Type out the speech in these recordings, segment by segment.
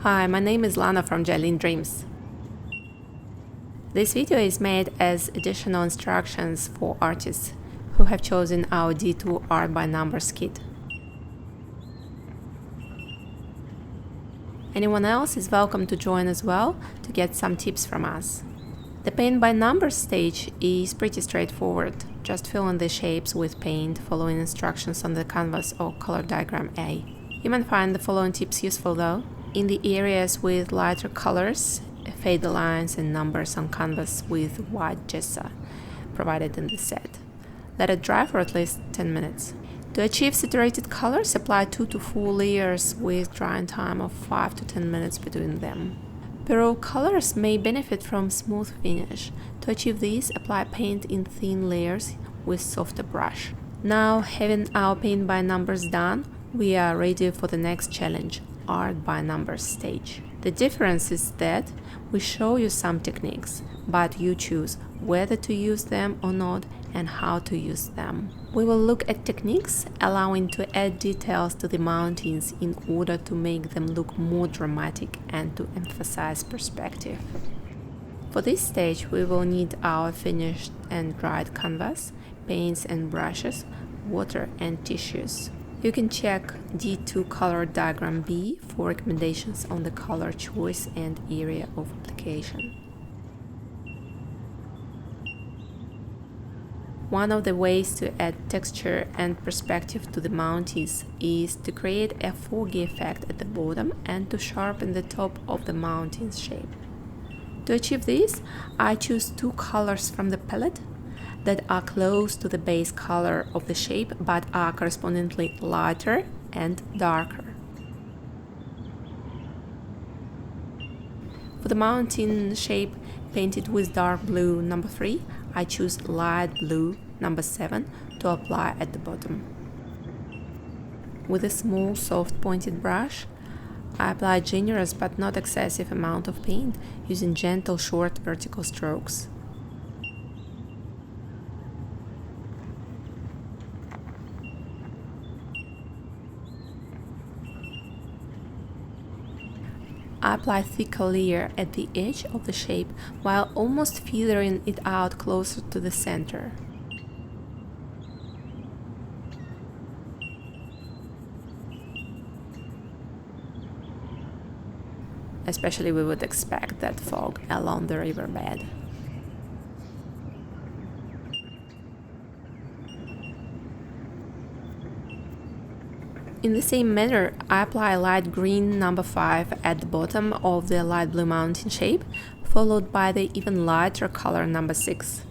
Hi, my name is Lana from Djilyn Dreams. This video is made as additional instructions for artists who have chosen our D2 Art by Numbers kit. Anyone else is welcome to join as well to get some tips from us. The paint by numbers stage is pretty straightforward. Just fill in the shapes with paint, following instructions on the canvas or color diagram A. You might find the following tips useful though. In the areas with lighter colors, fade the lines and numbers on canvas with white gesso provided in the set. Let it dry for at least 10 minutes. To achieve saturated colors, apply 2 to 4 layers with drying time of 5 to 10 minutes between them. Pearl colors may benefit from smooth finish. To achieve this, apply paint in thin layers with softer brush. Now, having our paint by numbers done, we are ready for the next challenge, art by numbers stage. The difference is that we show you some techniques, but you choose whether to use them or not and how to use them. We will look at techniques allowing to add details to the mountains in order to make them look more dramatic and to emphasize perspective. For this stage, we will need our finished and dried canvas, paints and brushes, water and tissues. You can check D2 color diagram B for recommendations on the color choice and area of application. One of the ways to add texture and perspective to the mountains is to create a foggy effect at the bottom and to sharpen the top of the mountain's shape. To achieve this, I choose 2 colors from the palette that are close to the base color of the shape but are correspondingly lighter and darker. For the mountain shape painted with dark blue number 3, I choose light blue number 7 to apply at the bottom. With a small soft pointed brush, I apply generous but not excessive amount of paint using gentle short vertical strokes. I apply thicker layer at the edge of the shape while almost feathering it out closer to the center. Especially we would expect that fog along the riverbed. In the same manner, I apply light green number 5 at the bottom of the light blue mountain shape, followed by the even lighter color number 6.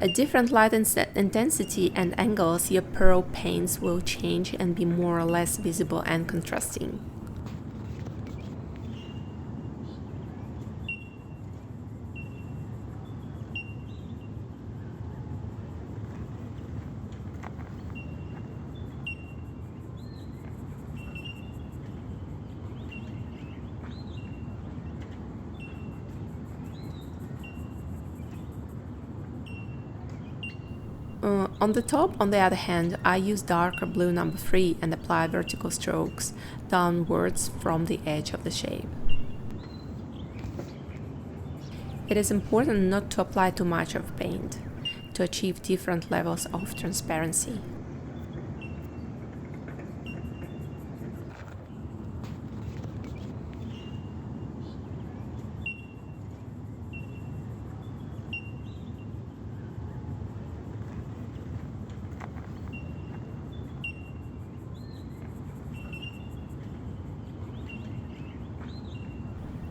At different light intensity and angles, your pearl paints will change and be more or less visible and contrasting. On the top, on the other hand, I use darker blue number 3 and apply vertical strokes downwards from the edge of the shape. It is important not to apply too much of paint to achieve different levels of transparency.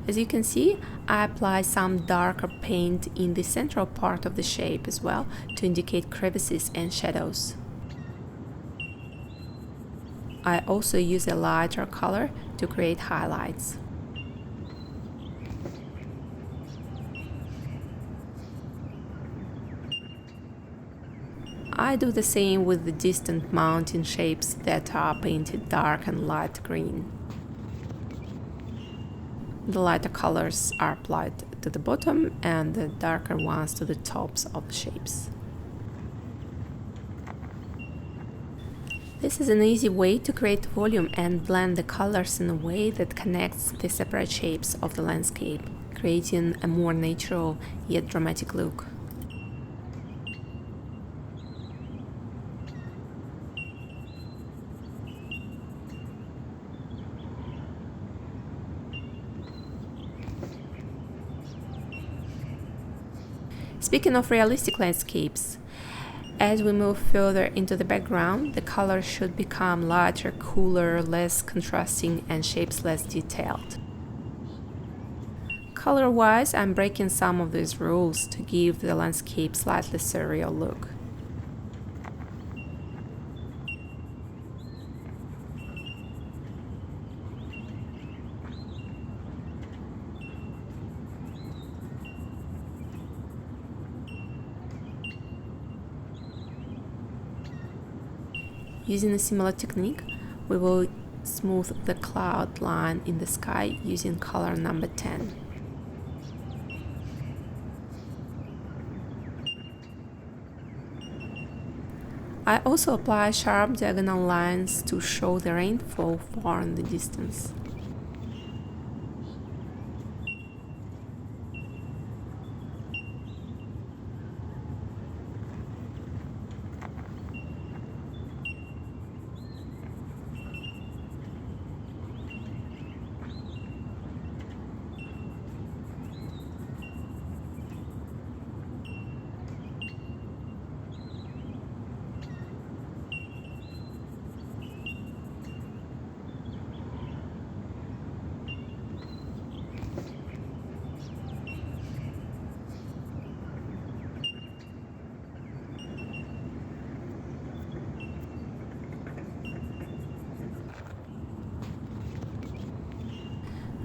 As you can see, I apply some darker paint in the central part of the shape as well to indicate crevices and shadows. I also use a lighter color to create highlights. I do the same with the distant mountain shapes that are painted dark and light green. The lighter colors are applied to the bottom and the darker ones to the tops of the shapes. This is an easy way to create volume and blend the colors in a way that connects the separate shapes of the landscape, creating a more natural yet dramatic look. Speaking of realistic landscapes, as we move further into the background, the colors should become lighter, cooler, less contrasting, and shapes less detailed. Color-wise, I'm breaking some of these rules to give the landscape slightly surreal look. Using a similar technique, we will smooth the cloud line in the sky using color number 10. I also apply sharp diagonal lines to show the rainfall far in the distance.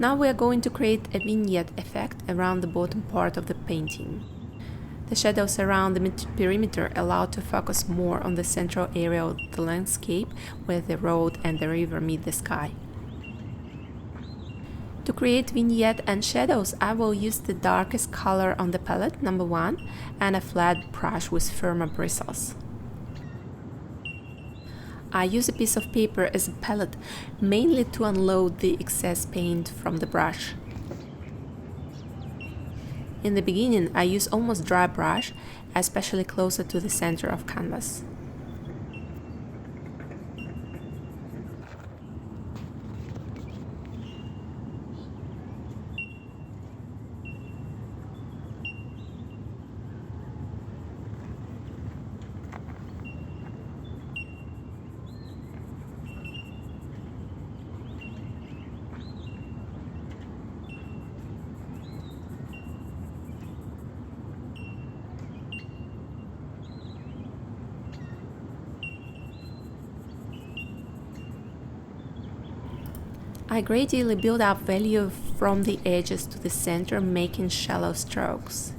Now we are going to create a vignette effect around the bottom part of the painting. The shadows around the perimeter allow to focus more on the central area of the landscape where the road and the river meet the sky. To create vignette and shadows, I will use the darkest color on the palette, number 1, and a flat brush with firmer bristles. I use a piece of paper as a palette, mainly to unload the excess paint from the brush. In the beginning, I use almost dry brush, especially closer to the center of canvas. I gradually build up value from the edges to the center, making shallow strokes.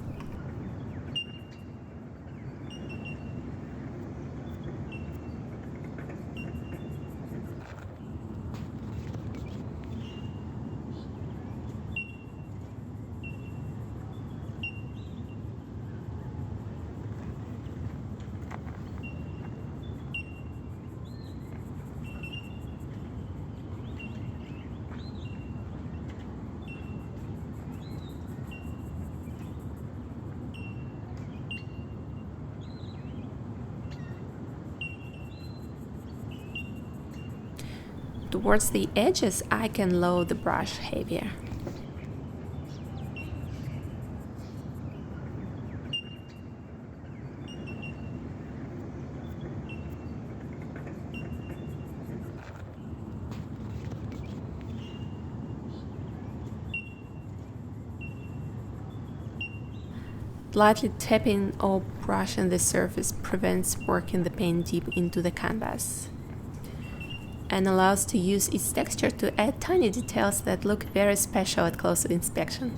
Towards the edges, I can load the brush heavier. Lightly tapping or brushing the surface prevents working the paint deep into the canvas, and allows to use its texture to add tiny details that look very special at closer inspection.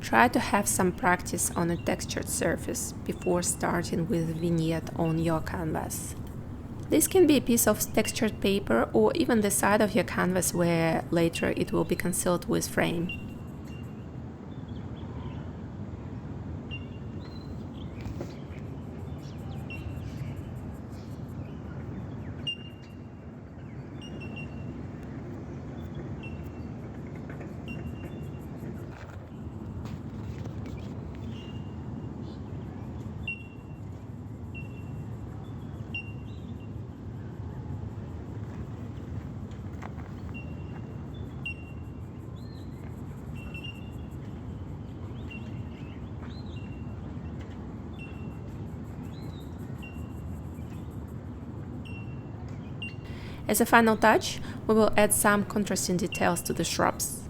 Try to have some practice on a textured surface before starting with vignette on your canvas. This can be a piece of textured paper or even the side of your canvas where later it will be concealed with frame. As a final touch, we will add some contrasting details to the shrubs.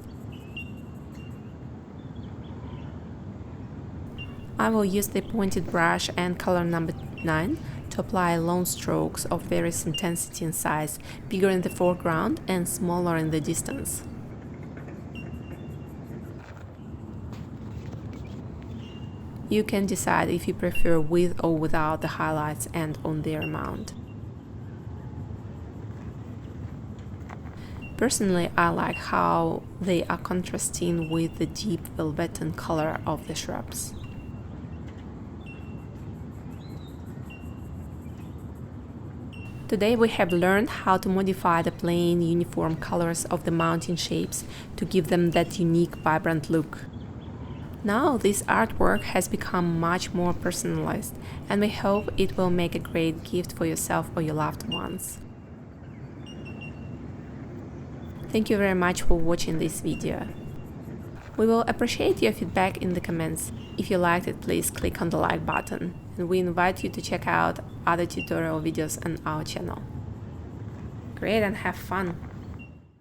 I will use the pointed brush and color number 9 to apply lone strokes of various intensity and size, bigger in the foreground and smaller in the distance. You can decide if you prefer with or without the highlights and on their amount. Personally, I like how they are contrasting with the deep velveteen color of the shrubs. Today we have learned how to modify the plain, uniform colors of the mountain shapes to give them that unique, vibrant look. Now this artwork has become much more personalized, and we hope it will make a great gift for yourself or your loved ones. Thank you very much for watching this video. We will appreciate your feedback in the comments. If you liked it, please click on the like button, and we invite you to check out other tutorial videos on our channel. Create and have fun!